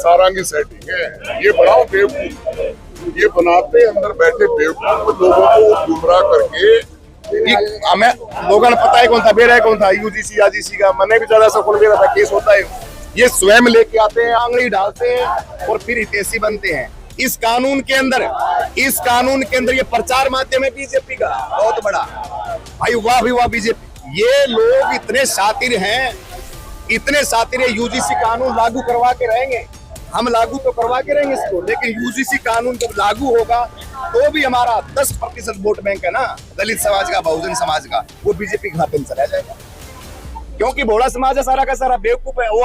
सारंगी setting है। ये बनाओ बेवकूफ, ये बनाते अंदर बैठे बेवकूफ लोगों को गुमराह करके। हमें लोगों ने पता है कौन था बेरा है, कौन था यूजीसी आजीसी का, मैंने भी ज्यादा सफल मेरा था केस होता है। ये स्वयं लेके आते हैं, आंगली डालते हैं और फिर हितैषी बनते हैं। इस कानून के अंदर ये प्रचार माध्यम है बीजेपी का बहुत बड़ा। भाई वाह भी वाह बीजेपी, ये लोग इतने शातिर हैं, इतने शातिर है। यूजीसी कानून लागू करवा के रहेंगे, हम लागू तो करवा के रहेंगे इसको, लेकिन यूजीसी कानून जब लागू होगा तो भी हमारा 10% वोट बैंक है ना दलित समाज का, बहुजन समाज का, वो बीजेपी के खाते में चला जाएगा। क्योंकि भोला समाज है सारा का सारा बेवकूफ है। वो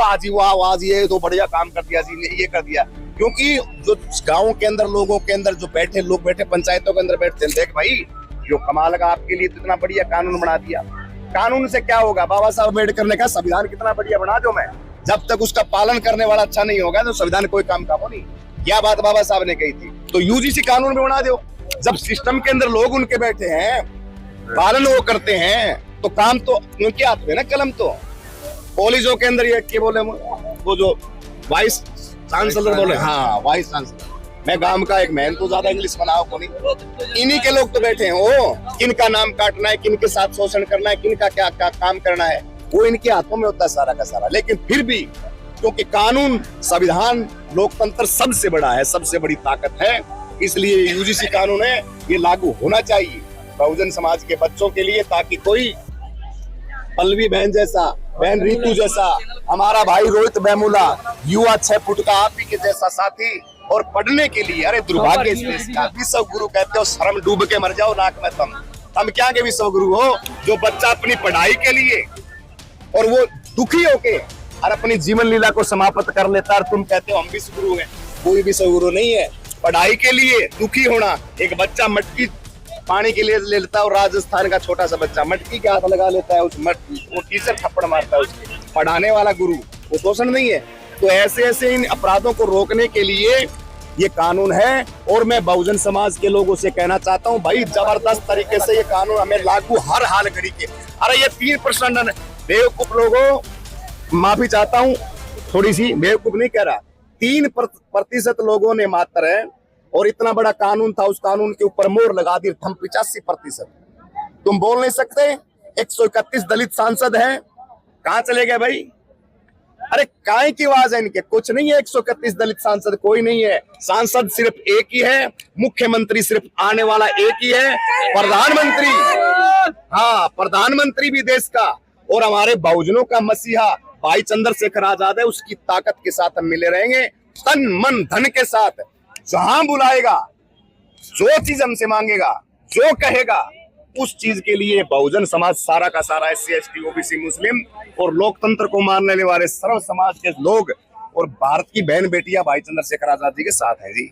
आज ये तो बढ़िया काम कर दिया जी, ये कर दिया। क्योंकि जो गाँव के अंदर लोगों के अंदर जो लोग बैठे पंचायतों के अंदर बैठते हैं, देख भाई जो कमाल का आपके लिए इतना बढ़िया कानून बना दिया। कानून से क्या होगा? बाबा साहब अम्बेडकर ने कहा संविधान कितना बढ़िया बना दो, मैं जब तक उसका पालन करने वाला अच्छा नहीं होगा तो संविधान कोई काम का वो नहीं। क्या बात बाबा साहब ने कही थी। तो यूजीसी कानून भी बना दो। जब सिस्टम के अंदर लोग उनके बैठे हैं, पालन वो करते हैं, तो काम तो उनके हाथ में ना कलम। तो कॉलेजों के अंदर ये क्या बोले वो जो वाइस चांसलर बोले, हाँ वाइस चांसलर, मैं गांव का एक मैन तो ज्यादा इंग्लिश बनाओ को नहीं, इन्हीं के लोग तो बैठे हैं। वो किनका नाम काटना है, किनके साथ शोषण करना है, किनका क्या काम करना है, वो इनके हाथों में होता है सारा का सारा। लेकिन फिर भी क्योंकि कानून, संविधान, लोकतंत्र सबसे बड़ा है, सबसे बड़ी ताकत है, इसलिए यूजीसी कानून है, ये लागू होना चाहिए बहुजन समाज के बच्चों के लिए, ताकि कोई पल्लवी बहन जैसा, बहन रीतू जैसा, हमारा भाई रोहित बेमुला, युवा 6 फुट का आप ही के जैसा साथी, और पढ़ने के लिए, अरे दुर्भाग्य इस देश का, विश्व गुरु कहते हो, शर्म डूब के मर जाओ नाक में तुम क्या के विश्व गुरु हो? जो बच्चा अपनी पढ़ाई के लिए और वो दुखी होके और अपनी जीवन लीला को समाप्त कर लेता है, और तुम कहते हो हम विश्व गुरु हैं। कोई विश्व गुरु नहीं है। पढ़ाई के लिए दुखी होना, एक बच्चा मटकी पानी के लिए ले लेता है, और राजस्थान का छोटा सा बच्चा मटकी के हाथ लगा लेता है, उस वो टीचर थप्पड़ मारता है उसके, पढ़ाने वाला गुरु, वो शोषण नहीं है। तो ऐसे इन अपराधों को रोकने के लिए ये कानून है। और मैं बहुजन समाज के लोगों से कहना चाहता हूँ, भाई जबरदस्त तरीके से ये कानून हमें लागू हर हाल घड़ी के। अरे ये 3% बेवकूफ लोगों, माफी चाहता हूँ, थोड़ी सी बेवकूफ नहीं कह रहा, 3% लोगों ने मात्र है, और इतना बड़ा कानून था, उस कानून के ऊपर मोहर लगा दी। हम 85%, तुम बोल नहीं सकते। 131 दलित सांसद हैं, कहाँ चले गए भाई? अरे काय की आवाज है इनके? कुछ नहीं है। 131 दलित सांसद कोई नहीं है। सांसद सिर्फ एक ही है, मुख्यमंत्री सिर्फ आने वाला एक ही है, प्रधानमंत्री, हाँ प्रधानमंत्री भी देश का, और हमारे बहुजनों का मसीहा भाई चंद्रशेखर आजाद है, उसकी ताकत के साथ हम मिले रहेंगे, तन मन धन के साथ। जहां बुलाएगा, जो चीज हमसे मांगेगा, जो कहेगा, उस चीज के लिए बहुजन समाज सारा का सारा, SC ST OBC मुस्लिम और लोकतंत्र को मानने वाले सर्व समाज के लोग और भारत की बहन बेटियां भाई चंद्रशेखर आजाद जी के साथ है जी।